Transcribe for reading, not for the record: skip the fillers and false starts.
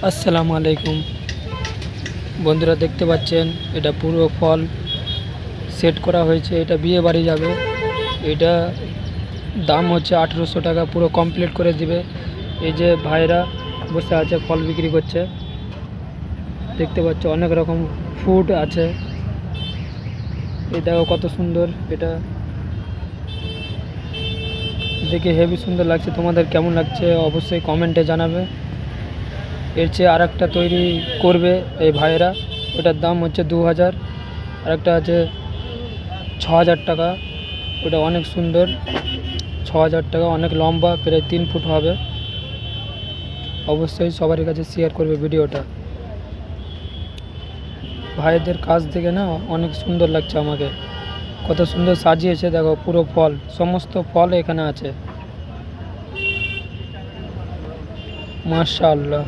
আসসালামু আলাইকুম বন্ধুরা, দেখতে পাচ্ছেন এটা পুরো ফল সেট করা হয়েছে। এটা বিয়ে বাড়ি যাবে। এটা দাম হচ্ছে 1800 টাকা, পুরো কমপ্লিট করে দিবে। এই যে ভাইরা বসে আছে ফল বিক্রি করছে, দেখতে পাচ্ছ অনেক রকম ফুড আছে। এটা কত সুন্দর, এটা দেখে হেভি সুন্দর লাগছে। তোমাদের কেমন লাগছে অবশ্যই কমেন্টে জানাবে। এর চেয়ে আর একটা তৈরি করবে এই ভাইয়েরা, ওটার দাম হচ্ছে 2000। আর একটা আছে 6000 টাকা, ওটা অনেক সুন্দর। 6000 টাকা, অনেক লম্বা, প্রায় 3 ফুট হবে। অবশ্যই সবার কাছে শেয়ার করবে ভিডিওটা। ভাইদের কাজ দেখে না অনেক সুন্দর লাগছে আমাকে, কত সুন্দর সাজিয়েছে। দেখো পুরো ফল, সমস্ত ফল এখানে আছে। মাশাআল্লাহ।